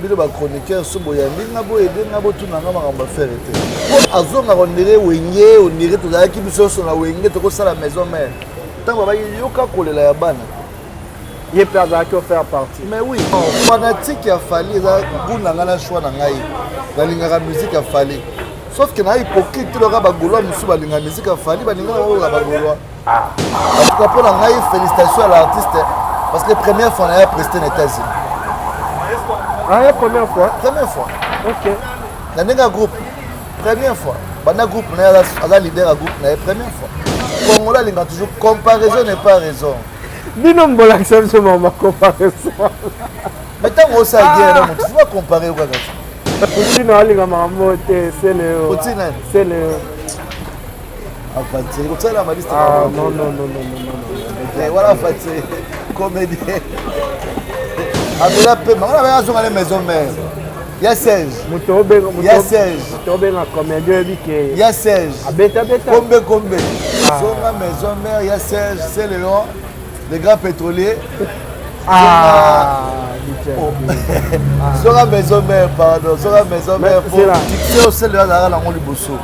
bino ba chroniqueur sobo ya ndinga bo edenga bo tunanga makamba faire te po azonga ondire wenge ondire tozalaki biso so na wenge tokosala maison mère tango ba yoka kolela ya bana ye pe azalaki faire partie mais oui fanatique ya fali eza bunanga na choix na ngai balingaka musique ya fali sauf que na hypocrite loka bagolois musu balinga musique ya fali balinga na bagolois en tout cas pour la ngai félicitations à l'artiste parce que première fois na presté na États-Unis. Ah, la première fois? Première fois. Ok. Dans un groupe, première fois. Dans un groupe, on a leader à groupe, première fois. Congolais, il y a toujours comparaison n'est pas raison. Dis-nous, on va accepter ce moment comparaison. Mais tant que ça guerre, tu vas comparer ou quoi? Poutine, il y a un mot, c'est le. Poutine, c'est le. Ah, Fatih, comme ça, la malice. Ah, non. Voilà, Fatih, comédien. Avec la paix, on a besoin de la maison mère. Il y a 16. Il y a 16. Il y a 16. Combien? Sur la maison mère, il y a 16. C'est le nom des grands pétroliers. Sur la maison mère, pardon. Sur la maison mère, pour fixer au ciel de la langue du Bosso.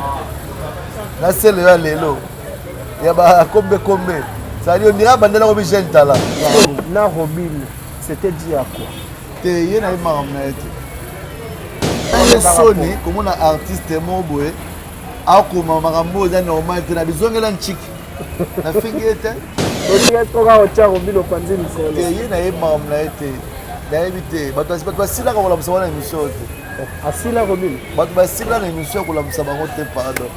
Là, c'est le Lélo. Il y a combien? Ça veut dire qu'on dirait que on a jeune talent. Na Robin. C'était dit à quoi? Il y a un marmette. Un sonné, comme on a artiste mobile, à comment Marambo est normal, tu as besoin de l'antique. La figure était. Tu as encore au tchar au bilo panzi Nicolas. Il y a un marmette. D'inviter. Mais tu vas si là qu'on va savoir l'émission. Ah si là Robin. Mais tu vas si là l'émission qu'on va savoir pardon.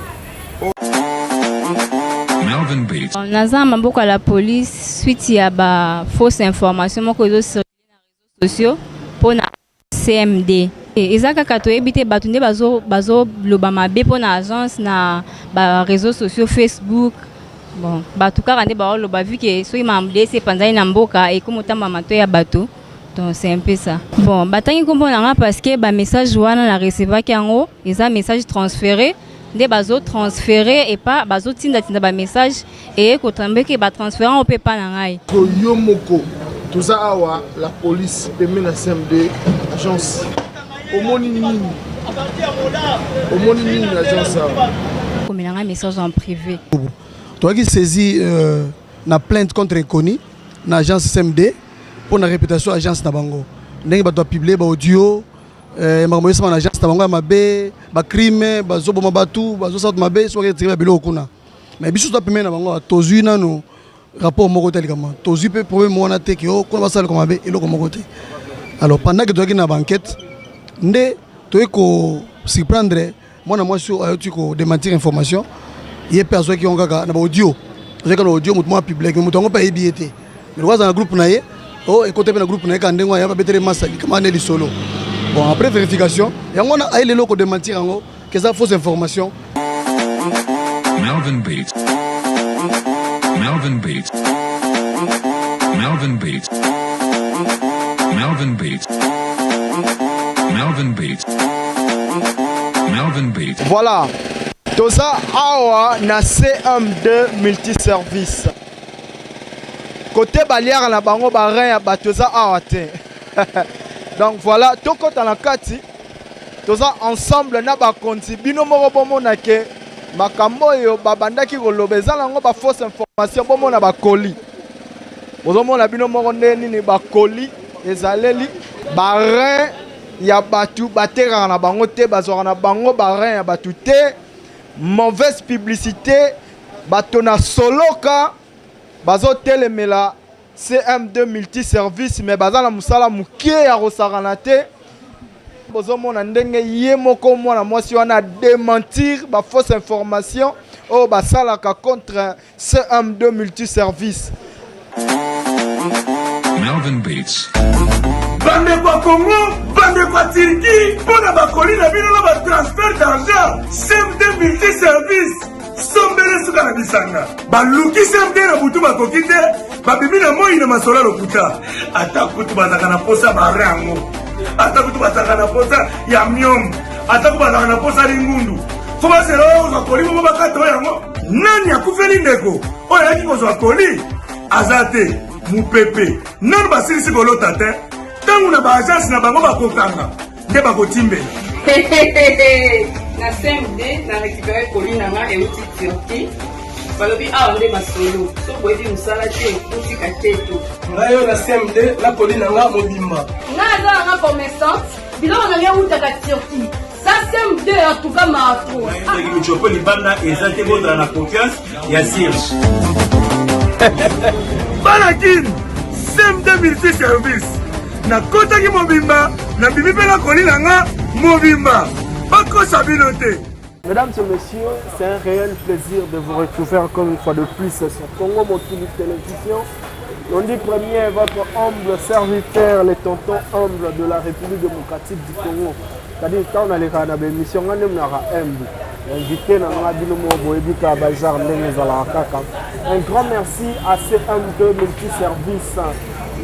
Naza maboko à la police suite à ba fausse information moko ezo sur les réseaux sociaux pour na CMD et ezaka kato ebité batunde bazo loba mabe pour na agence na ba réseaux sociaux Facebook bon batuka rande ba loba vu que so imamde c'est panzai na mboka et comme tamba mato ya bato donc c'est un peu ça bon batangi comprendre parce que ba message wana na recevoir kango eza message transféré des bazo transféré et pas bazo tinda ba message et ko tambe ke ba transférer on peut pas na ngai ko yomoko tout ça awa la police permet na CMD agence au moni agence comme un message en privé toi qui saisis na plainte contre inconnu na agence CMD pour na réputation agence na bango ndenge ba doit publier ba audio makambo sama na agence tabango ya mabe ba crime bazobo mabatu bazosat mabe so ke triba bilo kuna mais biso to pemena bango tozui nano rapport moko tali kama tozui pe problème mona te ki o kuna basala ko mabe eloko moko te alors pendant que toki na banquette nde toeko surprendre mona mwasi ayoti ko démentir information ye perso ki onga na ba audio zeka na audio mutu mo public mutu ngo pa ebiete mais waza na groupe na ye o ekote pe na groupe na ye ka ndengo ya ba betere masali kama ne li solo. Bon, après vérification, on a les locaux de mentir en haut, que ça fausse information. Melvin Beats. Voilà. Toza awa na CM2 multiservice. Côté balière na bango barin ya batoza awa te. Donc voilà, tout côté dans la kati, tous ensemble na ba bino moko bomona ke makambo yo babanda ki kolobeza nango ba fausse information bomona ba colis. Bozomona bino moko nini ba colis ezaleli ba rein ya batu batera na bango te bazora na bango ba rein ya batu te mauvaise publicité bato na soloka bazo telemela CM2 multiservice mais bazala musala muke ya rosaranate bozomona ndenge ye moko mwana mwasi wana démentir ba fausse information o basalaka contre CM2 multiservice. Melvin Beats. Bande kwa Congo, bande kwa Turquie, pona bakoli na bino na ba transfert d'argent, CM2 multiservice. Sombele suka na bisanga baluki semde na butu bakoki te babimi na moi na masola lokuta ata kutu bazaka na posa barango ata kutu bazaka na posa ya myom ata kutu bazaka na posa lingundu fo baselo za koli mo bakato yango nani akufeli ndeko oyo yaki kozwa koli azate mupepe nani basilisi kolota te tango kuna baagence na bango bakokanga nde bakotimbela na CMD na récupéré colis nanga euti Turquie balobi awa nde masolo so boyebi mosala te ekutika te to ngai oyo na CMD na colis nanga mobimba nga aza nanga commerçante biloko nanga eutaka Turquie ça CMD en tout cas mato michopo libanda eza te bozala na confiance ya Sirge balakini CMD multiservice nakotaki mobimba na bimi mpe na colis nanga mobimba bakosa bino te. Mesdames et messieurs, c'est un réel plaisir de vous retrouver encore une fois de plus sur Congo Mokili Télévision. On dit premier, votre humble serviteur, les tontons humbles de la République démocratique du Congo. C'est-à-dire quand on a les émissions, on a humble. Invité dans la ville Boébika Bajar Kaka. Un grand merci à CM2 Multiservice,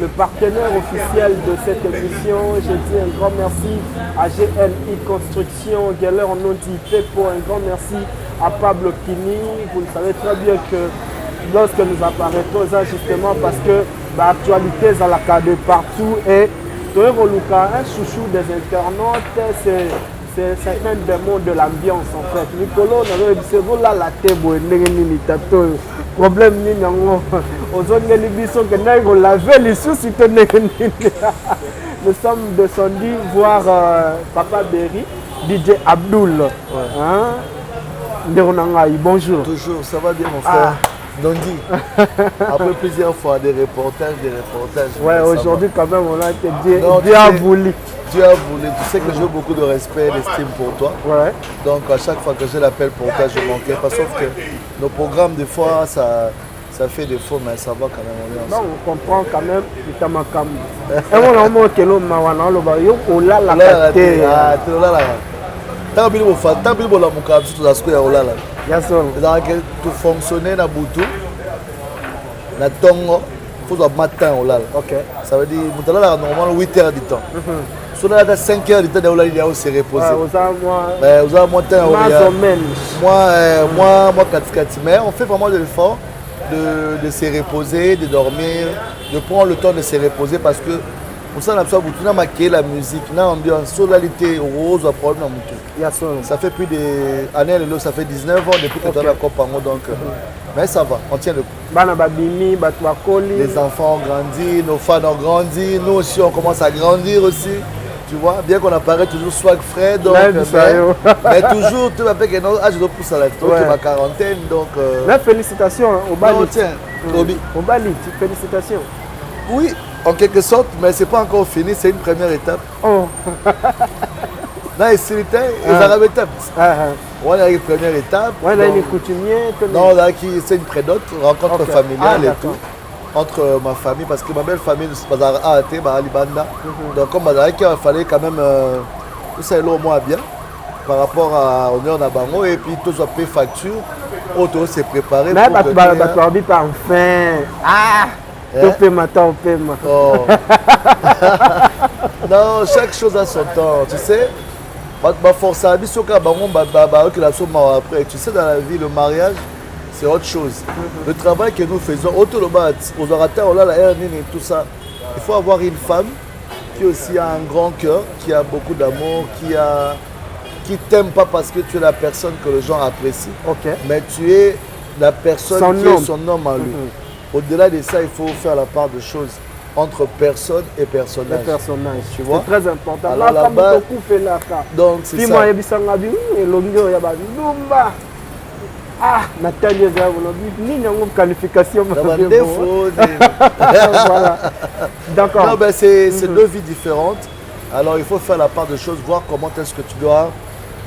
le partenaire officiel de cette émission. Je dis un grand merci à GLI Construction, Geller Noti Pepo, un grand merci à Pablo Kini. Vous le savez très bien que lorsque nous apparaîtons, justement parce que l'actualité est à la carte de partout et un chouchou des internautes, c'est un démon de l'ambiance en fait. Nicolas, c'est vous là la tête, problème ni nango ozonge libiso que naiko laver les soucis nous sommes descendus voir Papa Berry, DJ Abdul. Hein? Bonjour. Toujours, ça va bien mon frère. Dondi. Après plusieurs fois des reportages. Ouais, aujourd'hui quand même on a été Dieu a voulu. Dieu a voulu. Tu sais que j'ai beaucoup de respect et d'estime pour toi. Ouais. Donc à chaque fois que j'ai l'appel pour toi, je manquais pas. Sauf que nos programmes, des fois, ça fait des faux, mais ça va quand même. Non, on comprend quand même. Et on a un que l'homme m'a dit, on l'a la carte. Ah, tu l'as là. Tant que tu la mouka, tu as ce qu'il y a là. C'est-à-dire que tout fonctionner na butu, na tongo, il faut matin au lala. Ok. Ça veut dire que normalement 8 heures du temps. Si on a 5 heures du temps, il y a aussi reposé. Vous avez moins de temps. Moi, 4 mais on fait vraiment de l'effort de se reposer, de dormir, de prendre le temps de se reposer parce que pour ça, on a marqué la musique, l'ambiance, solalité, rose, problème. Ça fait plus d'années, ça fait 19 ans depuis que tu as la Coupe en donc. Mais ça va, on tient le coup. Les enfants ont grandi, nos fans ont grandi, nous aussi on commence à grandir aussi. Tu vois, bien qu'on apparaît toujours swag frais, donc, mais toujours, tu vas faire que notre âge de pouce à la ma quarantaine, donc... Mais félicitations au Bali. Tiens, au Bali, félicitations. Oui, en quelque sorte, mais ce n'est pas encore fini, c'est une première étape. Oh. Là, c'est une étape. On a une première étape. On a une coutumier. Non, là, c'est une prédote, rencontre familiale et tout. Entre ma famille, parce que ma belle famille, c'est Alibanda. Donc, comme il fallait quand même, tout ça est là au moins bien par rapport à Honneur Nabango et puis tous les factures, auto s'est préparé. Mais tu vas dire enfin. Ah! Non, chaque chose a son temps, tu sais. Force à après, tu sais, dans la vie, le mariage, c'est autre chose. Le travail que nous faisons, aux orateurs, tout ça, il faut avoir une femme qui aussi a un grand cœur, qui a beaucoup d'amour, qui t'aime pas parce que tu es la personne que les gens apprécient, mais tu es la personne qui est son homme en lui. Au-delà de ça, il faut faire la part de choses entre personne et personnage. Tu vois? C'est très important. Alors, la base, donc c'est ça. Ah, Nathalie, une qualification. Voilà. D'accord. Non, ben c'est deux vies différentes. Alors il faut faire la part de choses, voir comment est-ce que tu dois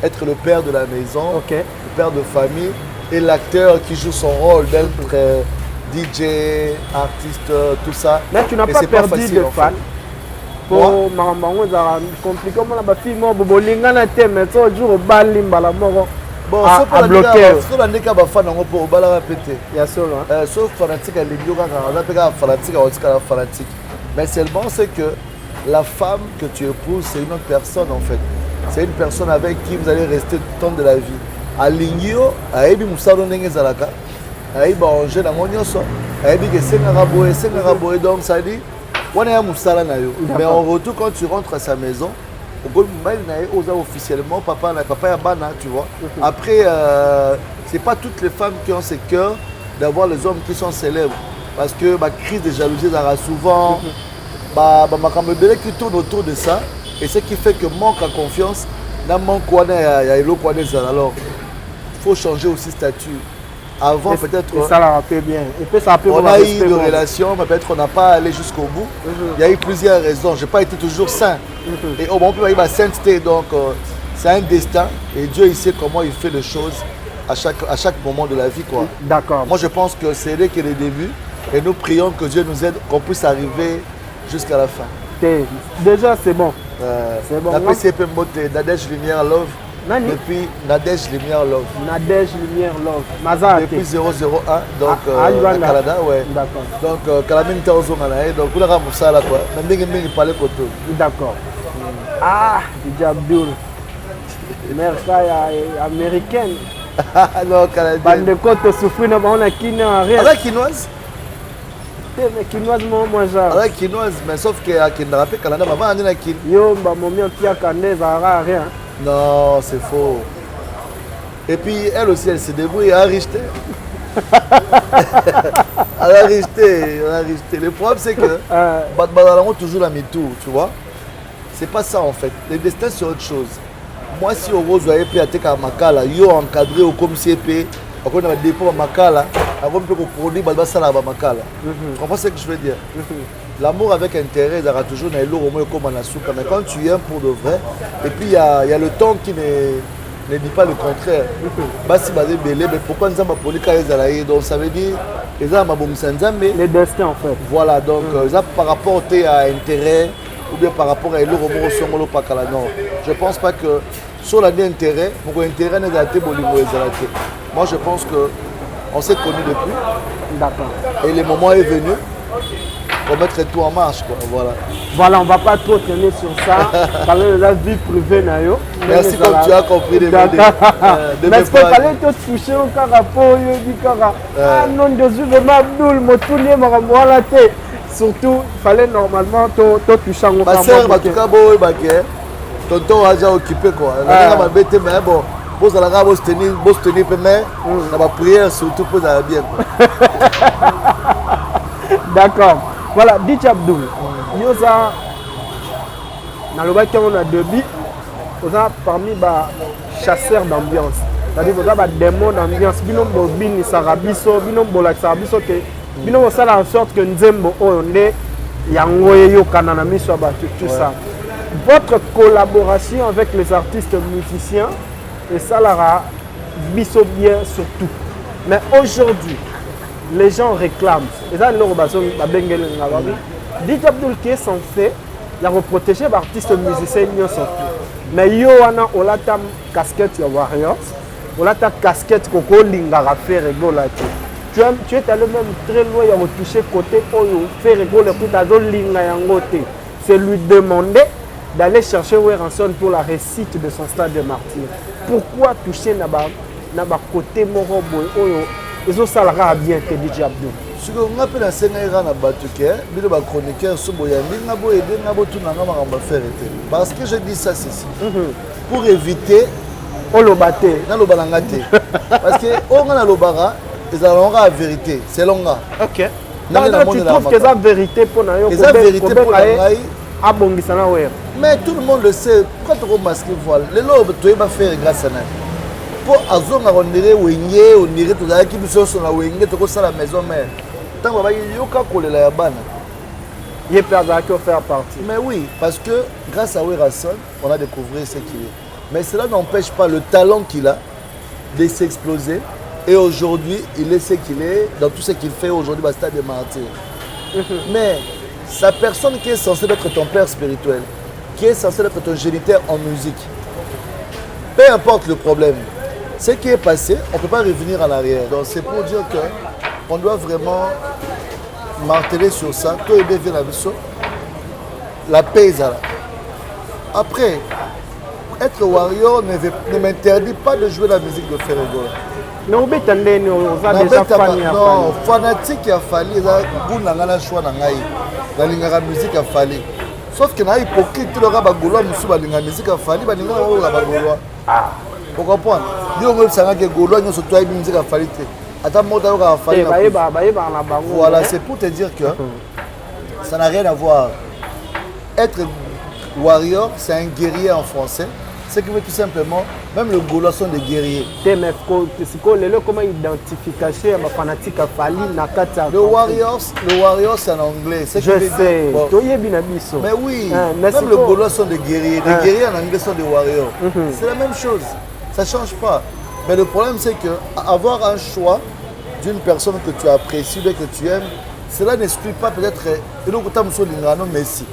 être le père de la maison, le père de famille et l'acteur qui joue son rôle d'être DJ, artiste, tout ça. Mais tu n'as pas perdu de fans. Pour Marambango, c'est compliqué. Comme la fille, moi, Bobolingana thème, mais ça, jour au Bali, Mbalamogo. Bon, sauf pour la neka ba fan ngo pour bala répéter. Ya solo. Sauf fanatique à l'Indio quand on a pega fanatique à fanatique. Mais seulement c'est que la femme que tu épouses, c'est une autre personne en fait. C'est une personne avec qui vous allez rester tout le temps de la vie. À l'Indio, à Ebi Moussaro Nenge Zalaka, à Ebi Angé dans Monyoso, à Ebi Senga Raboé, donc ça dit On est à Moussala Nayo. Mais en retour, quand tu rentres à sa maison, officiellement, papa et Bana, tu vois. Après, c'est pas toutes les femmes qui ont ce cœur d'avoir les hommes qui sont célèbres. Parce que ma crise de jalousie, ça aura souvent. Ma qui tourne autour de ça. Et ce qui fait que manque à confiance, alors, il faut changer aussi statut. Avant, peut-être. Ça l'a rappelé bien. Et puis, ça on a eu une relation, mais peut-être qu'on n'a pas allé jusqu'au bout. Il y a eu plusieurs raisons. Je n'ai pas été toujours saint. Et au moment où il y a eu ma sainteté, donc c'est un destin. Et Dieu, il sait comment il fait les choses à chaque moment de la vie. D'accord. Moi, je pense que c'est là qu'est le début. Et nous prions que Dieu nous aide, qu'on puisse arriver jusqu'à la fin. Déjà, c'est bon. C'est bon. La PCP Moté, Nadège Lumière Love. Depuis Nadège Lumière Love. Nadège Lumière Love. Mazar. Depuis 001, donc au Canada, ouais. D'accord. Donc, Calamine Taozo Manaï, donc vous l'avez ça là quoi. Même bien qu'il parlait côté. D'accord. Ah, DJ Abdul. Mère américaine. Non, canadienne. Bande de côte souffrir, on a quinoa, rien. La quinoise. Mais quinoise, moi, genre. La quinoise, mais sauf que à Canada, maman a dit la quinoise. Yo, bah, mon mien, qui a canné, ça rien. Non, c'est faux. Et puis, elle aussi, elle se débrouille, elle a rejeté. Elle a rejeté. Le problème, c'est que Badbadalango toujours la MeToo, tu vois. C'est pas ça en fait. Le destin, c'est autre chose. Moi, si au rose, vous pu attaquer à Makala, yo encadré au comme CP, on a des dépôts à Makala, avant de produire Balbassa à Makala. Tu comprends ce que je veux dire? L'amour avec intérêt, il y aura toujours un lot au moins comme un souka. Mais quand tu aimes pour de vrai, et puis il y a le temps qui ne dit pas le contraire. Mais pourquoi nous avons poli Kaïzalaï? Donc ça veut dire qu'ils ont les destins en fait. Voilà, donc par rapport à intérêt ou bien par rapport à l'euro au Pakala. Non, je ne pense pas que sur l'année intérêt, pour intérêt n'est pas moi je pense qu'on s'est connus depuis. D'accord. Et le moment est venu. Pour mettre tout en marche, quoi. Voilà, on ne va pas trop tenir sur ça. Parler de la vie privée, Nayo. Merci comme tu as compris les vidéos. Mais est-ce qu'il fallait te toucher au carapot, ah non, je suis vraiment Abdul, mon tournier m'a renvoyé la tête. Surtout, il fallait normalement te toucher au carapot. Ma soeur, en tout cas, tonton a déjà occupé, quoi. Mais bon, vous allez se tenir, mais on va prier surtout pour aller bien. D'accord. Voilà, DJ Abdul, nous avons a débit, nous avons parmi les chasseurs d'ambiance. C'est-à-dire que nous avons des démons d'ambiance, nous avons des sarabiso, nous avons des sarabiso, nous avons fait en sorte que nous avons tout ça. Votre collaboration avec les artistes musiciens, et ça leur biso bien surtout. Mais aujourd'hui, les gens réclament. Et ça, DJ Abdul qui est censé protéger les artistes musiciens. Mais il y a une casquette de Warriors, il y a une casquette de Lingara faire rigoler. Tu es allé même très loin à toucher côté faire rigoler pour c'est lui demander d'aller chercher Weranson pour la réussite de son stade de martyr. Pourquoi toucher na côté morobo et ça a bien été DJ Abdul. Si on appelle la scène na batuke, bile ba chroniqueur soboyandi ngabo aider ngabo tout na ngama ngamba faire été. Parce que je dis ça ceci. Pour éviter olobate na lobalangate. Parce que on na lobara, ils allons la vérité, c'est longa. OK. Donc tu trouves que la vérité pour na yo ko la vérité pour ngai abongisa na wer. Mais tout le monde le sait, quand on masque voile, les lobes tu vas faire grâce à nous. Pour azonga on dirait wenge on dirait tout ça qui biso sur la wenge to ko sala maison mère tant baba yoka kolela ya bana il peut faire partie. Mais oui, parce que grâce à Weranson on a découvert ce qu'il est, mais cela n'empêche pas le talent qu'il a de s'exploser et aujourd'hui il est ce qu'il est dans tout ce qu'il fait aujourd'hui au stade de martyrs. Mais sa personne qui est censée être ton père spirituel, qui est censée être ton géniteur en musique, peu importe le problème, ce qui est passé, on ne peut pas revenir en arrière. Donc c'est pour dire qu'on doit vraiment marteler sur ça. La paix est là. Après, être warrior ne m'interdit pas de jouer la musique de Ferrego. Non, fanatique il a fallu, il a choix. balingaka musique ya Fally. Sauf que na hypocrite le raba Gaulois musu balinga musique ya Fally balingaka o raba Gaulois. Vous comprenez? Dio ngol sanga ke Gaulois nyo surtout ayi musique ya Fally te. Ata mota ka Fally. Voilà, c'est pour te dire que ça n'a rien à voir. Être warrior, c'est un guerrier en français. Ce qui veut tout simplement, même les Gaulois sont des guerriers. Comment identification à fanatique à Fally Nakata? Le warrior c'est en anglais. Je sais. Bon. Mais oui, même les Gaulois sont des guerriers. Les guerriers en anglais sont des warriors. C'est la même chose. Ça ne change pas. Mais le problème c'est que avoir un choix d'une personne que tu apprécies, que tu aimes, cela n'exclut pas peut-être Messi,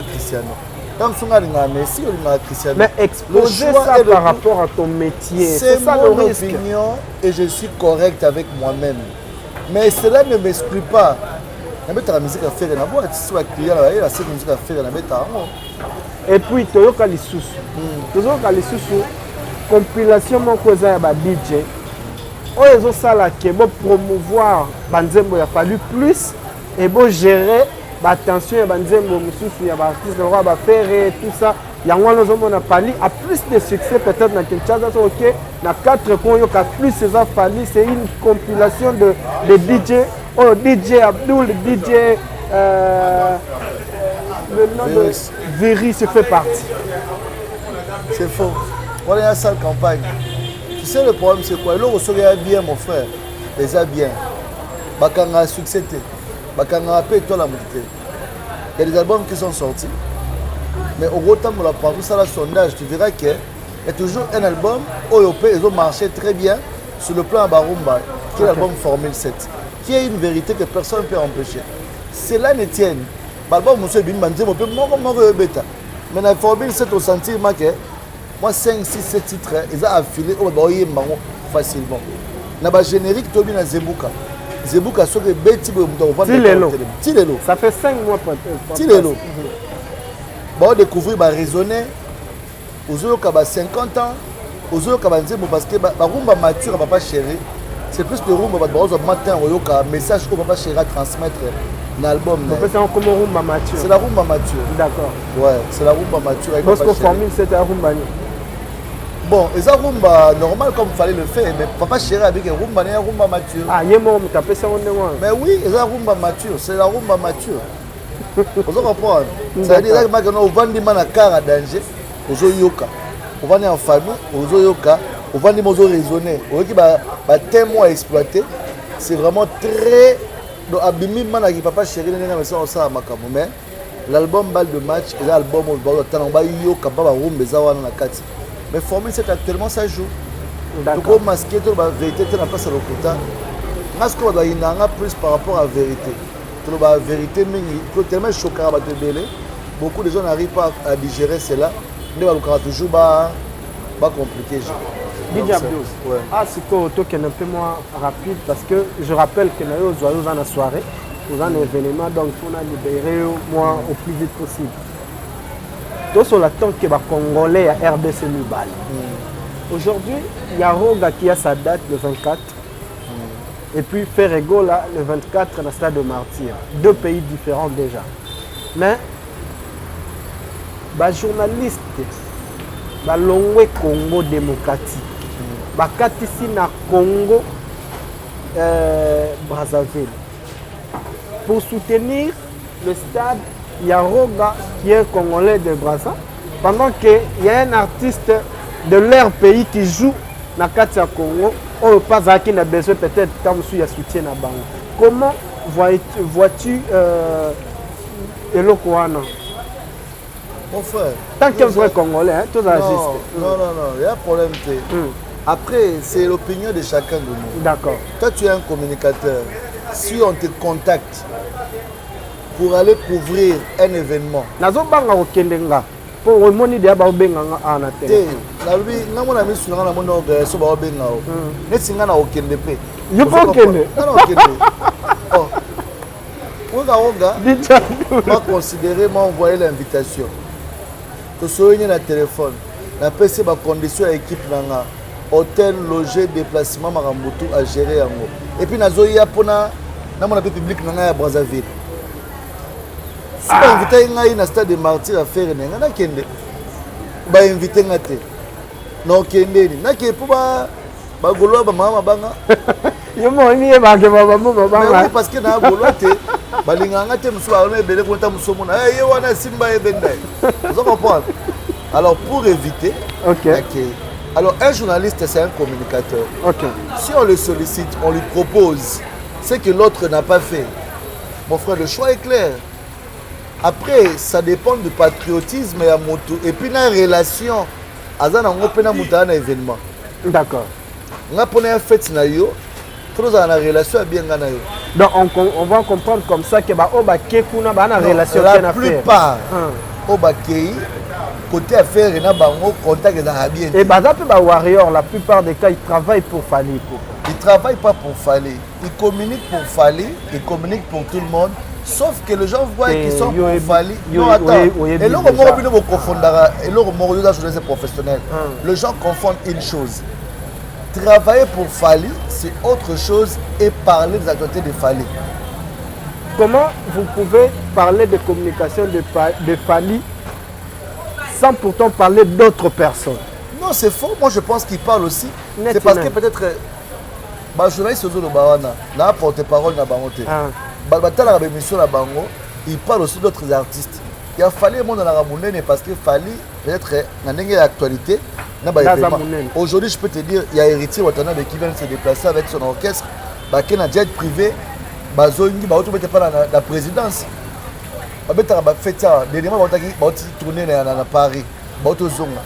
Cristiano. Mais exposer ça par rapport à ton métier, c'est ça le risque. Opinion et je suis correct avec moi-même. Mais cela ne m'exclut pas. Et puis, Toyoka Lisusu. Toyoka Lisusu, compilation mon cousin ba DJ. Oh, ils ont ça là qui est bon promouvoir Banzembo, il a fallu plus et bon gérer. Attention, il y a des artistes de roi, faire tout ça. Il y a un Fally a plus de succès peut-être dans Kinshasa. Ok, dans 4 coins, il y a plus ces Fally. C'est une compilation de DJ. Oh, DJ Abdul, DJ. Le nom de Véry se fait partie. C'est faux. On est à cette campagne. Tu sais, le problème, c'est quoi? L'eau serait bien, mon frère. Les a bien. Bakanga a succès. Il y a des albums qui sont sortis, mais au gros temps, pour ça, le sondage, tu verras qu'il y a toujours un album où ils ont marché très bien sur le plan Barumba, qui est l'album Formule 7, qui est une vérité que personne ne peut empêcher. Cela ne tient. L'album Monsieur Bin Banzé, on peut bêta. Mais dans la Formule 7, au sentiment que moi, 5, 6, 7 titres, ils ont affilé facilement. Dans le générique, tu as vu Zebuka. Zebuka sur les bêtises Tilelo. Ça fait 5 mois pour Tilelo. Bon, découvrir, raisonner. Aux autres, 50 ans. Aux autres, parce que la rumba mature, papa chéri. C'est plus de rumba, matin, message que papa chéri à transmettre dans l'album. C'est la rumba mature. D'accord. Ouais, c'est la rumba mature. Parce que Formule, c'était la rumba. Bon, ils ont rumba normal comme il fallait le faire, mais papa chéri avec un rumba mature. Ah, il y a mon tapé ça. Mais oui, ils ont rumba mature, c'est la rumba mature. Vous comprenez? C'est-à-dire que on vend des man à car à danger, aux yoka. On vend en famille, aux yoka, on vend des mots raisonnés. On qui va témoin exploiter. C'est vraiment très donc abimi man qui papa chéri n'est pas ça makamu mais l'album balle de match et l'album au bord de ba yoka ba rumba zawana na kati. Mais Formule 7 actuellement ça joue. Donc on masque toute la vérité tu n'as pas ça le quota. Masque on doit y en plus par rapport à la vérité. Toute la vérité mais il tellement choquant à te belé. Beaucoup de gens n'arrivent pas à digérer cela. Mais va le toujours pas compliqué. DJ Abdou. Ah c'est quoi auto qui est un peu moins rapide parce que je rappelle que nous avons dans la soirée, nous avons un événement donc on a libéré moi au plus vite possible. Tout sur l'attente que les Congolais à RDC Nubal. Aujourd'hui, il y a Roga qui a sa date le 24. Et puis Ferrego là, le 24 dans le stade de Martyr. 2 pays différents déjà. Mais les journalistes, les Longwe Congo démocratique, les ici na Congo Brazzaville. Pour soutenir le stade, il y a Roga qui est un Congolais de Brazza, pendant qu'il y a un artiste de leur pays qui joue dans le Congo, on pas qui a besoin peut-être de soutien à Bango. Comment vois-tu Eloko Wana? Mon frère. Tant qu'un vrai Congolais, hein, tout agiste. Non, il y a un problème. Après, c'est l'opinion de chacun de nous. D'accord. Toi, tu es un communicateur. Si on te contacte pour aller couvrir un événement. Pour le monde de Ababenga en atteint. La lui, n'a mon ami sur la monnaie de Sobabenga. N'est-ce pas au Kendepe? You peux Kende. Oh. Oga, m'a considéré, m'a envoyé l'invitation. Tu soignes le téléphone. La PC ma condition à l'équipe nanga. Hôtel, logé, déplacement, Marambutu à gérer. Et puis, nazoya pona, na mon appel public nanga à Brazzaville. si bainvite ngai na stade de martyr à faire nenga nakende bainvite nga te nokendeni nake po bagoloa bamama banga yo moni ebake baba parce que na goloa te balinganga te musu baona ebele kota musomona ye wana simba ebendai vous comprenez. Alors pour éviter alors un journaliste c'est un communicateur. Si on le sollicite, on lui propose ce que l'autre n'a pas fait. Mon frère, le choix est clair. Après, ça dépend du patriotisme et à moto. Et puis, dans la relation, on a un événement. D'accord. On a une fête, on a une relation bien. Donc, on va comprendre comme ça que la relation. La plupart, côté affaire, il y a un contact bien. Et Warrior, la plupart des cas, ils travaillent pour Fali. Ils ne travaillent pas pour Fali. Ils communiquent pour Fali, ils communiquent pour tout le monde. Sauf que les gens voient qu'ils sont pour Fali. Non, attends. Et là, on professionnel. Les gens confondent une chose. Travailler pour Fali, c'est autre chose et parler des activités de Fali. Comment vous pouvez parler de communication de Fali sans pourtant parler d'autres personnes? Non, c'est faux. Moi, je pense qu'il parle aussi. C'est parce que peut-être... Les journalistes na porte-parole na bango te. Batala ba émission na bango, il parle aussi d'autres artistes. Il a fallu monde na ramunene parce que fallait peut-être na ndenge actualité na ba événement. Aujourd'hui, je peux te dire, il y a Héritier Watanabe qui vient se déplacer avec son orchestre, ba ken na jet privé, bazongi ba auto pas la présidence. Ba betara ba fêta, dernièrement ba tourner na Paris, ba auto zonga.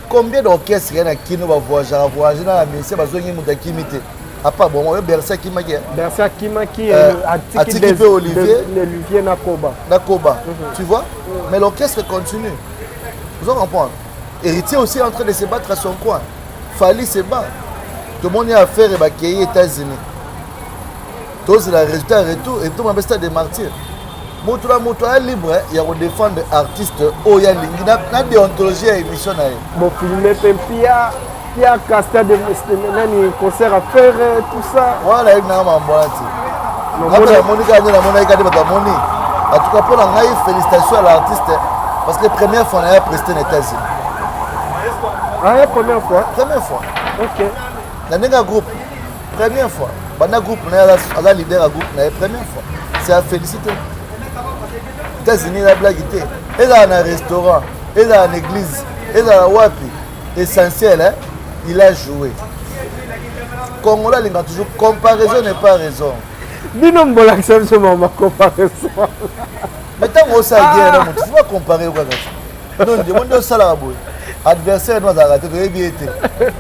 Combien d'orchestres il y a qui nous va voyager dans la ministère bazongi mutakimité. À part bon, Bersa Kimaki. Bersa Kimaki, Atiki Olivier Nakoba. Nakoba, tu vois. Mais l'orchestre continue. Vous en comprenez. Héritier aussi est en train de se battre à son coin. Fali se bat. Tout le monde a affaire et les États-Unis. Tout c'est le résultat retour et tout le monde est des martyrs. Moto est libre, il y a des défendre artistes. Oh, il y a une déontologie à l'émission. Bon, filmer Pempia. Il y a un concert à faire, tout ça. Voilà, il y a un en tout cas, pour la félicitations à l'artiste parce que la première fois, on a presté aux États-Unis. Ah, la première fois? Première fois. Ok. Dans un groupe, première fois. Dans un groupe, on a leader à groupe, la première fois. C'est à féliciter. Les États-Unis, la blague était. Et dans un restaurant, et dans une église, et dans la wapi. Essentiel, hein? Il a joué. Congolais, il a toujours comparaison n'est pas raison. Dis-nous ma comparaison. Mais tant que ça guerre, tu ne vas pas comparer. Non, demande ça là. Adversaire nous a raté, tout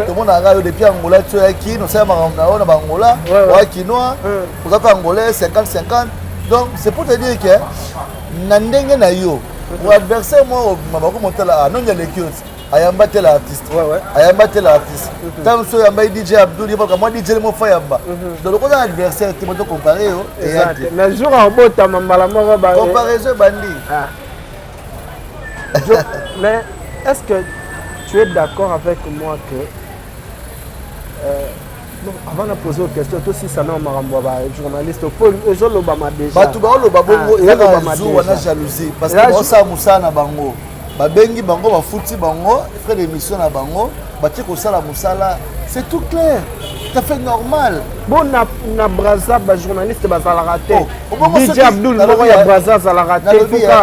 le monde a regardé depuis Angola, tu es qui, nous sommes en Angola, qui noir, vous êtes Angolais 50-50. Donc c'est pour te dire que Nandenge na yo, pour adversaire moi, je vais monter là, non il y a les cues. Ayamba tel artiste. Ayamba tel artiste. Tant que Yamba DJ Abdul, moi DJ mo Fayamba. Donc on a un adversaire qui peut comparer. Le jour en beau ta mambala moro ba. Comparaison bandi. Mais est-ce que tu es d'accord avec moi que non, avant de poser une question, toi aussi ça n'a pas journaliste. Aujourd'hui l'Obama déjà. Batu ba lo babongo et la jour on a jalousie parce que on sa musa na bango. Babengi bango bafuti bango frère d'émission na bango bati ko sala musala c'est tout clair tout à fait normal bon na braza ba journaliste ba sala raté DJ Abdul moko ya braza sala raté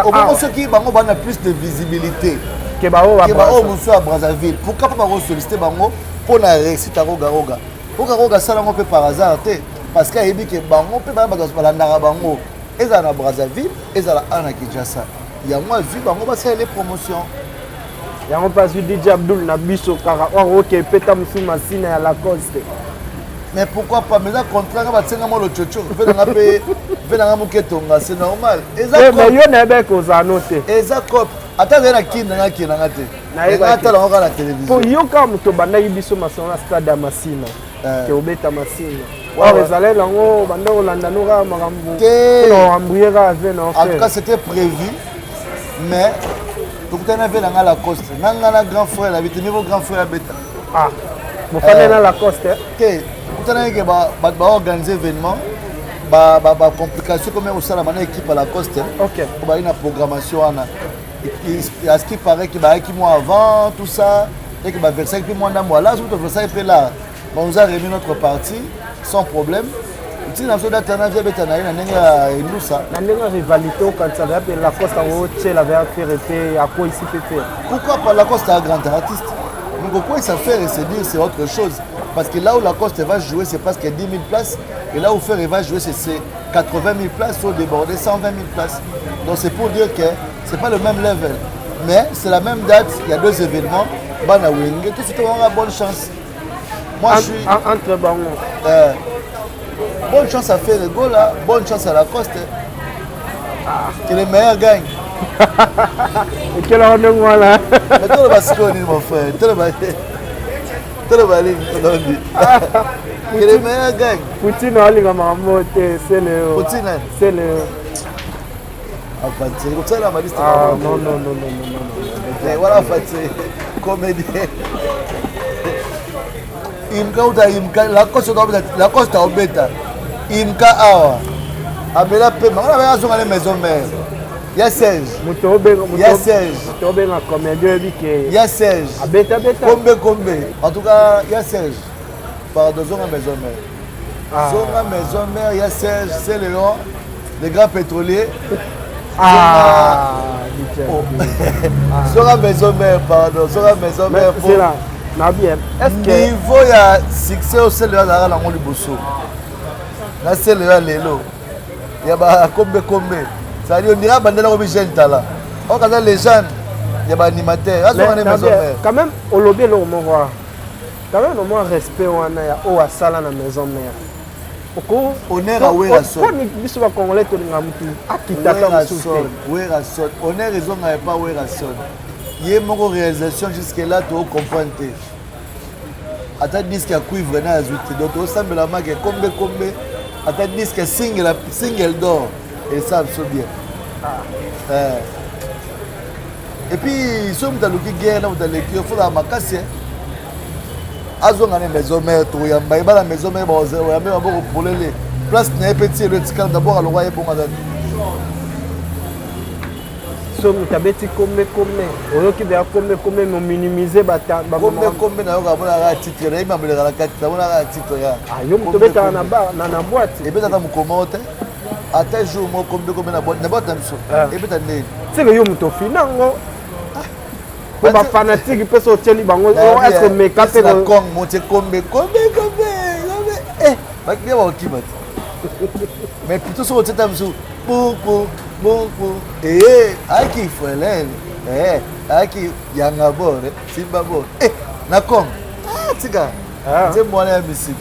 au moment ceux qui bango bana plus de visibilité que ba o muso à Brazzaville pourquoi pas ba solliciter bango pour na réussite à roga roga sala mo pe par hasard té parce que yebi que bango pe ba balanda bango eza na Brazzaville eza la ana Kinshasa. Il y a moi vu bango ba les promotions. Il y a pas vu DJ Abdul na biso kara OK peta musu masina ya Lacoste. Mais pourquoi pas mais là contrat ba tsenga mo lo chocho fait na pe fait na muketonga c'est normal. Eza ko yo na be ko za noter. Eza ko ata na kinda na kinanga te. Na ata la ngala télévision. Pour yo ka muto banda yibiso masona stade ya Masina. Ke obeta Masina. Wa ezale lango banda olanda no ga makambu. No ambriera ave na en tout cas c'était prévu. Mais tout le monde a la Lacoste. Nanga grand frère, la vitesse niveau grand frère bêta. Ah, vous fallait dans Lacoste. Ok, tout le monde a organisé événement. complication comme au ça la manière équipe à la Coste. OK. On va une programmation à ce qui paraît que qui mois avant tout ça et que Versailles puis moi là surtout Versailles puis là on nous a remis notre partie sans problème. Si nous avons d'alternative avec Tanaï, nous avons ça. Nous avons une rivalité quand ça va la Coste à la vérité à quoi ici peut faire. Pourquoi pas la Coste est un grand artiste? Mais pourquoi ça fait et se dire c'est autre chose? Parce que là où la Coste va jouer, c'est presque 10 000 places. Et là où Fer va jouer, c'est 80 000 places au débordé 120 000 places. Donc c'est pour dire que ce n'est pas le même level. Mais c'est la même date, il y a 2 événements. Bana Wing, tout de suite on aura bonne chance. Moi je suis. Entre bonne chance à faire le goal là, bonne chance à la Coste. Que les meilleurs gagnent. Et quel rendez-vous là? Mais tout le basconi mon frère, tout le baling, que les meilleurs gagnent. Poutine a liga mamote, c'est le. Poutine. C'est le. Avancer, comme ça la maliste. Ah non. Et voilà Fatih, comédien. La Coste a obéta. Imka awa. Abela pema. On avait raison à la maison mère. Il y a 16. Il y a 16. Il y a 16. Combien. En tout cas, il y a 16. Pardon, Zonga maison mère. Zonga maison mère, il y a 16. C'est Léon, les grands pétroliers. Zonga maison mère, pardon. Zonga maison mère. C'est là. Niveau il y a succès au sein de la langue du Bosso. Là c'est le Lélo. Il y a combien. Ça dit on dira bandela au jeune talent. On quand les jeunes, il y a animateur. Quand même au lobby le on voit. Quand même au moins respect on a au sala na maison mère. Pourquoi honneur à Werason. Pourquoi ni biso ba congolais to nga mutu akitaka musu. Werason. Honneur raison n'a pas Werason. Il y a une réalisation jusque-là, tu comprends. Attends, disque à cuivre, donc tu ressembles la marque, combien, attends, disque single d'or, et ça, c'est bien. Et puis, si on a le guerre, on a l'équipe, il faut la macasse. Azon a une maison mère, tu as la maison mère, on a même pour les places, tu as petit, le petit d'abord à l'oreille pour madame. Tu as bêti combien on qui doit combien minimiser combien na titre na imam le la carte na titre ya yo to beta na boîte et beta ta mukomote ata jour mo combien na boîte amso et beta ndeni c'est que yo muto finango ko ba fanatique pe so teli bango est-ce que me capé la kong monte combien ba bien ba okiba mais plutôt so teta amso pour aki folene aki yanga bore simba bore na kom tika c'est moi la musique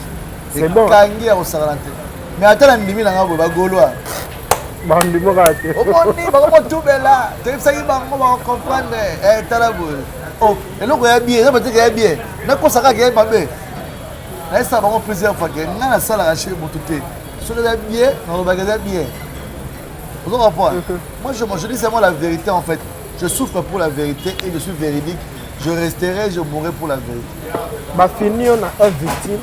c'est bon kangi ya osagalante mais atala ndimi na ngabo ba golwa bandi mo kate omoni ba ko tubela te saki bango ba comprendre tala bole oh eloko ya bien na bateka ya bien na ko saka ke mabe na ça bango plusieurs fois que na sala ka chez motuté so la bien na ba ga bien. Vous comprenez? Moi, je dis seulement la vérité en fait. Je souffre pour la vérité et je suis véridique. Je resterai, je mourrai pour la vérité. Bah fini on a un victime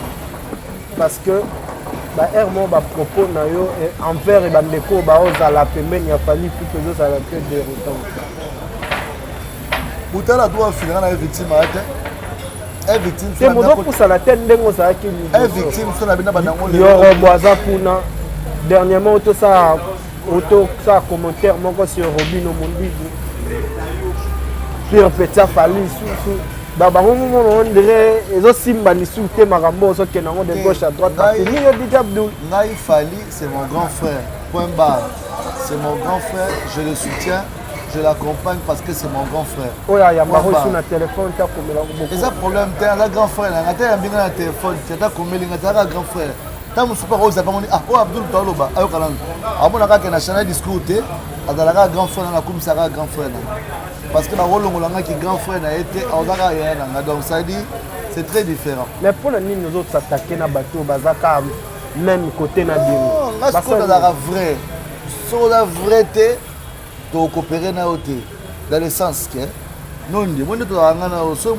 parce que bah ermo bah propos na yo envers et bandeko bah oza la pembeni ya famille tout que ça la peu déroutant. Boutala doit finir na victime ate. Un victime c'est mon pour ça la tête ndengo ça qui un victime sur la bina banango le yo boza kuna dernièrement tout ça auto ça commentaire moko sur Robino Mondibu Pierre Petia Fali sous baba on dirait ezo simba ni sous te makambo so kenango de gauche à droite ni yo dit Abdul Ngai Fali c'est mon grand frère point barre c'est mon grand frère je le soutiens je l'accompagne parce que c'est mon grand frère oh ya maro sur na téléphone ta komela beaucoup et ça problème t'es un grand frère là ngata mbinga na téléphone t'as komeli ngata grand frère. Tant que super rose, Abdul Taloba, Abona ka na chana discuter, adala grand frère na comme ça grand frère. Parce que na rolongolanga qui grand frère na été, odaka yana donc ça dit c'est très différent. Mais pour les nous autres s'attaquer na bateau bazaka même côté na dino. Parce que la vrai. Sur la vérité, de coopérer na oté dans le sens que Non, moi, je suis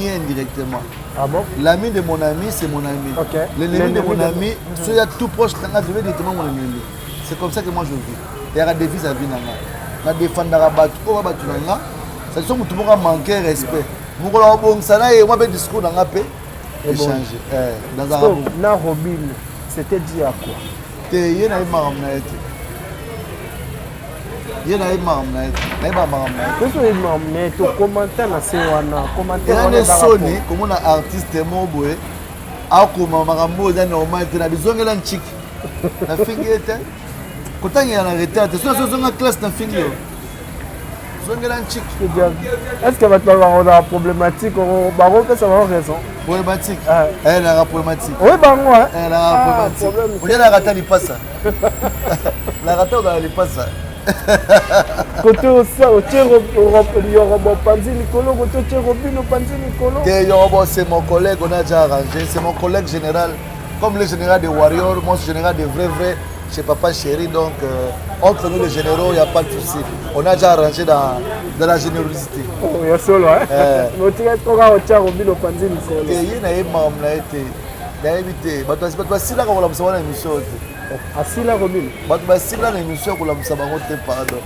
indirectement. Ah bon? L'ami de mon ami, c'est mon ami. Okay. L'ennemi de mon ami, si il y a tout proche, je vais directement mon ennemi. C'est comme ça que moi je vis. Il y a des devises à vie. Je défends la batte, ça dit que tout le monde a manqué respect. Moi, je discours dans la paix, échanger. Dans un rapport. Na Robin, c'était dit à quoi? Il y a une marre. Il y a une marre. Qu'est-ce que tu as commenté dans ce wana? Il y a des sonnées, comme on a artiste mobile, à comment marambo est normal, tu as besoin de l'antique. La fingue était. Quand il y a un retard, tu as besoin de classe dans fingue. Besoin de l'antique. Est-ce que maintenant on a une problématique? Baron, que ça va avoir raison. Problématique. Elle a une problématique. Oui, Baron, hein? Elle a une problématique. On a la rata, il passe ça. La rata, on a les passe ça. Côté au Panzi Nicolo, côté Robin au Panzi Nicolo. C'est mon collègue, on a déjà arrangé. C'est mon collègue général. Comme le général des Warriors, moi je suis général des vrais chez Papa Chéri. Donc entre nous les généraux, il n'y a pas de souci. On a déjà arrangé dans la générosité. Il y a solo, hein? Mais tu es encore au Robin au Panzi Nicolo. Il y a une maman qui a été. Il y a évité. Si là, on va faire une émission. Asila Robin. Si là, l'émission, on va faire une pardon.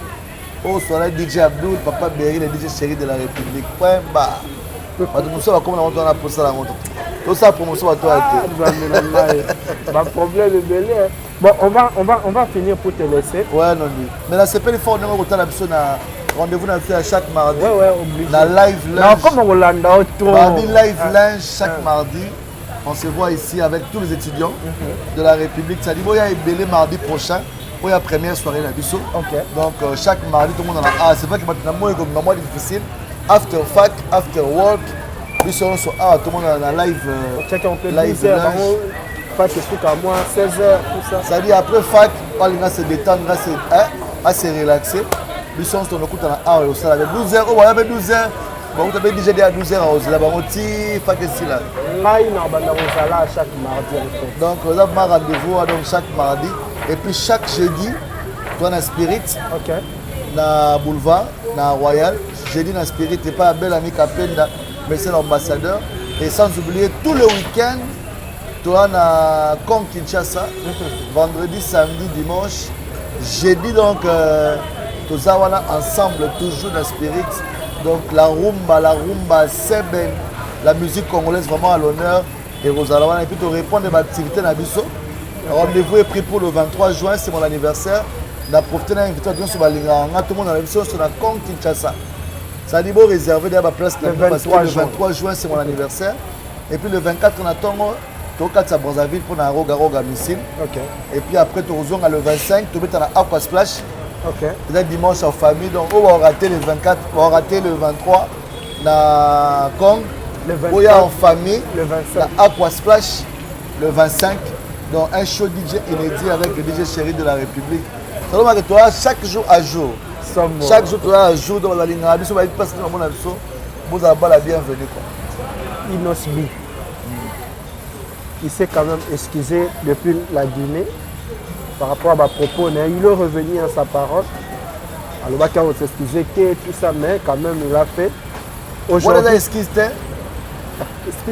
Oh, soirée DJ Abdul, Papa Berry, le DJ Chéri de la République. Point barre. Nous sommes comme on a pour ça la montre. Tout ça promotion à toi. Pas problème de délai. Bon, on va finir pour te laisser. Ouais, non, non. Mais la CPL, il faut que nous ayons rendez-vous à chaque mardi. Ouais, obligé. La live lunch. Non, comme on l'a trop. Mardi live lunch chaque mardi. On se voit ici avec tous les étudiants de la République. Ça dit, il y a Belé mardi prochain. Il y a la première soirée à Bissau. Donc chaque mardi, tout le monde en a. C'est vrai que maintenant, c'est difficile. After fac, after work, Bissau, tout le monde en a live. Live fac, c'est à moi, 16h, tout ça. Ça dit, après fac, on va se détendre, on va se relaxer. Bissau, on a avec 12h, on va 12h. Bon, vous avez déjà dit à 12h, on va fac ici là. Chaque mardi. Donc, on a un rendez-vous chaque mardi. Et puis chaque jeudi, tu as un spirit. Na boulevard, na Royal. Jeudi na spirit, et pas un bel ami Kapenda, mais c'est l'ambassadeur. Et sans oublier, tout le week-end, tu as un Kong Kinshasa. Vendredi, samedi, dimanche. Jeudi, donc, tous ensemble, toujours na spirit. Donc la rumba, c'est bien. La musique congolaise vraiment à l'honneur. Et Rosalie, et puis tu réponds à l'activité dans Bissau. Rendez-vous est pris pour le 23 juin, c'est mon anniversaire. On a profité d'un invitation sur Balinganga. Tout le monde a l'émission sur la Kong Kinshasa. Ça dit bon réservé à ma place parce que le 23 juin, c'est mon anniversaire. Et puis le 24, on attend au 4 à Brazzaville pour un roga missile. Et puis après, tu rejoins le 25, tu mets dans Aqua Splash. Peut-être dimanche en famille. Donc on va rater le 24, on va rater le 23 dans Kong. Le 23 en famille. Le 25. Dans Aqua Splash le 25. Donc un show DJ inédit avec le DJ Chéri de la République. Seulement que toi, chaque jour à jour. Chaque jour, tu as un jour dans la ligne. Vous allez passer dans mon avion. Vous avez la bienvenue. Inosbi. Il s'est quand même excusé depuis la Guinée par rapport à ma propos. Il est revenu à sa parole. Alors, on va s'excuser que tout ça, mais quand même, il l'a fait. Aujourd'hui, vous excusez.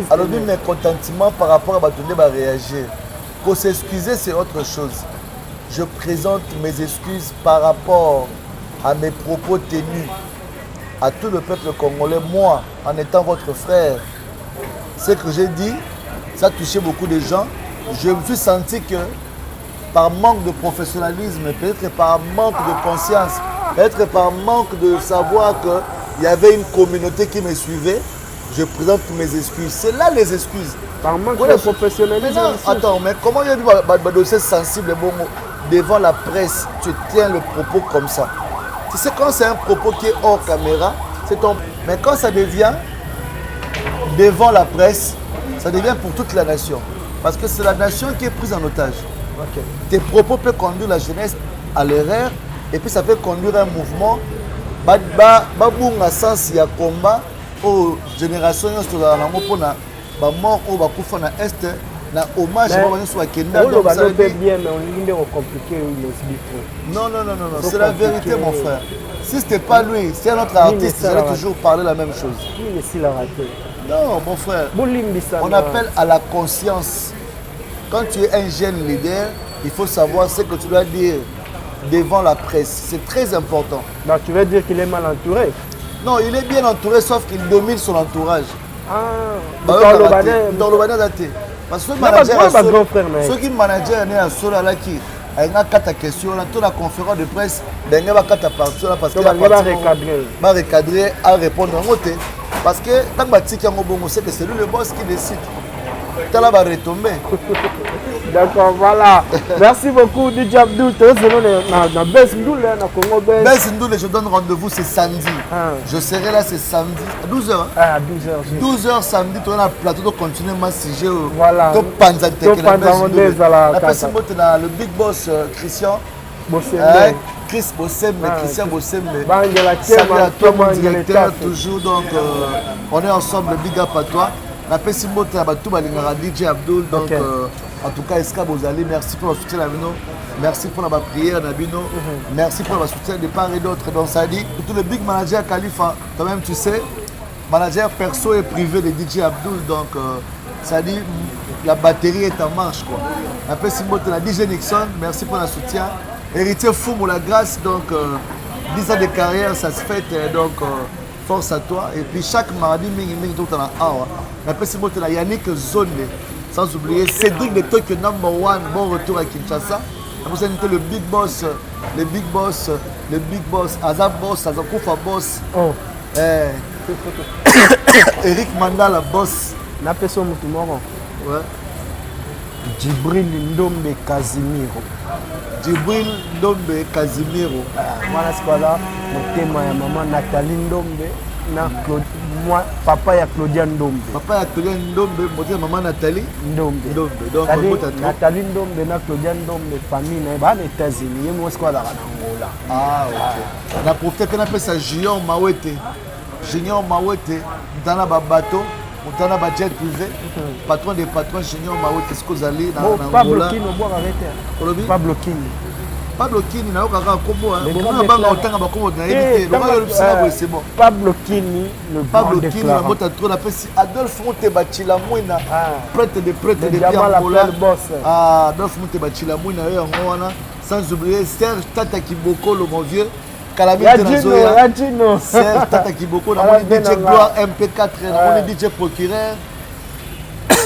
Alors, mes contentements par rapport à Batoundé va réagir. Pour s'excuser, c'est autre chose. Je présente mes excuses par rapport à mes propos tenus à tout le peuple congolais. Moi, en étant votre frère, ce que j'ai dit, ça a touché beaucoup de gens. Je me suis senti que par manque de professionnalisme, peut-être par manque de conscience, peut-être par manque de savoir qu'il y avait une communauté qui me suivait, je présente mes excuses. C'est là les excuses. Par manque de professionnalisme. Attends, mais comment il y a eu un dossier sensible devant la presse, tu tiens le propos comme ça. Tu sais, quand c'est un propos qui est hors caméra, c'est ton... Mais quand ça devient devant la presse, ça devient pour toute la nation. Parce que c'est la nation qui est prise en otage. Tes propos peuvent conduire la jeunesse à l'erreur et puis ça peut conduire un mouvement. Babunga sens ya combat aux générations pour la mort au bakufa na est na hommage à Baba Nyonso Akenda. On va le faire bien, mais on est compliqué. Non, c'est la vérité, mon frère. Si ce n'était pas lui, c'est un autre artiste, j'allais toujours parler la même chose. Oui, s'il a raté. Non, mon frère. On appelle à la conscience. Quand tu es un jeune leader, il faut savoir ce que tu dois dire devant la presse. C'est très important. Donc, tu veux dire qu'il est mal entouré? Non, il est bien entouré, sauf qu'il domine son entourage. Dans le banane daté. Parce que ceux qui manager n'est à Sola là qui a une question, on a toute la conférence de presse, il y a une partir parce qu'il va recadrer à répondre en côté. Parce que tant que c'est que c'est lui le boss qui décide. Tu vas retomber. D'accord, voilà. Merci beaucoup, DJ Abdul. Je donne rendez-vous, c'est samedi. Je serai là, c'est samedi. À 12h. À 12h. 12h samedi, tu as un plateau de continuer ma sujet. Voilà. Le big boss Christian. Chris Bossembe, Christian Bossembe. Salut à toi, mon directeur, toujours. Donc, on est ensemble, big up à toi. DJ Abdul, donc en tout cas, Eska Bozali, merci pour le soutien à Nabino, merci pour la prière Nabino, merci pour le soutien de part et d'autre. Donc ça dit, tout le big manager Khalifa, toi-même tu sais, manager perso et privé de DJ Abdul, donc ça dit, la batterie est en marche quoi. Après Simbote, la DJ Nixon, merci pour le soutien. Héritier Foumou la grâce, donc 10 ans de carrière, ça se fête, donc force à toi. Et puis chaque mardi, tout en a. Après c'est bon, Yannick Zone, sans oublier Cédric de Tokyo number 1, bon retour à Kinshasa. Après c'est le big boss, Azab boss, Azakoufa boss. Eric Mandala boss. L'appel son moutoumoro. Ouais. Djibril Ndombe Casimiro. Djibril Ndombe Casimiro. Voilà ce qu'on a. Mon témoin, maman Nathalie Ndombe. Moi, papa ya Claudia Ndombe. Papa ya Claudia Ndombe, maman Nathalie Ndombe. Donc Nathalie Ndombe na Claudia Ndombe famille na ba États-Unis, yé moi quoi la Angola. Ah OK. Na profite qu'on appelle ça Junior Mawete. Junior Mawete dans la bateau, dans la jet privé. Patron des patrons Junior Mawete ce que allez dans Angola. Pablo Kino boire arrêter. Pablo Kino. Pablo Kini na yoka kombo bon banga otanga bakombo na yebite c'est bon. Pablo Kini le Pablo Kini na mota trop la pesi Adolphe Montebachila Mwina prêtre de bien Angola. Adolphe Montebachila Mwina yo ngwana sans oublier Serge Tata Kiboko le mon vieux Calamité na Zoya. Serge Tata Kiboko na mon DJ Gloire MP4 na mon DJ procureur.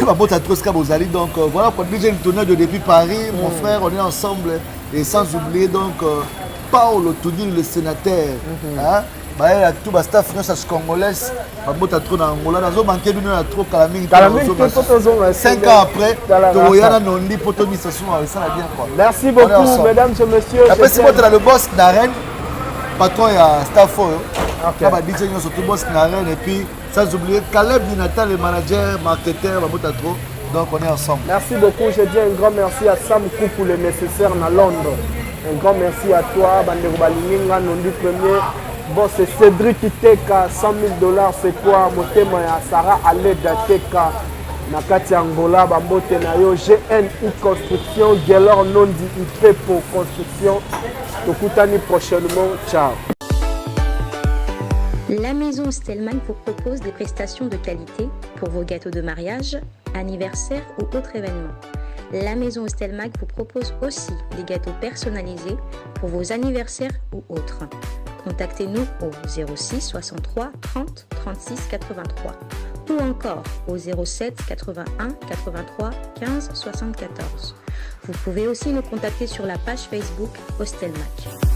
Donc voilà pour DJ le tournoi de depuis Paris, mon frère, on est ensemble et sans oublier donc Paolo Toudil le sénateur. Tout le staff français congolais, trop dans Angola, nous manqué d'une trop calamité. 5 ans après, merci beaucoup, mesdames et messieurs. Après, c'est moi le boss d'Arène, patron et staff. DJ nous surtout boss d'Arène et puis sans oublier Caleb Dinata, le manager, marketeur, donc on est ensemble. Merci beaucoup, je dis un grand merci à Sam Kou pour le nécessaire à Londres. Un grand merci à toi, Bandero Balinga, non du premier. Bon, c'est Cédric Iteka, $100 000, c'est quoi? Motema ya Sarah Aleda Teka, Nakati Angola, Bambote Nayo, GNI Construction, Gelor Nondi Ipepo Construction. Tokutani prochainement, ciao. La maison Stelman vous propose des prestations de qualité pour vos gâteaux de mariage, anniversaire ou autres événements. La maison Stelmac vous propose aussi des gâteaux personnalisés pour vos anniversaires ou autres. Contactez-nous au 06 63 30 36 83 ou encore au 07 81 83 15 74. Vous pouvez aussi nous contacter sur la page Facebook Hostelmac.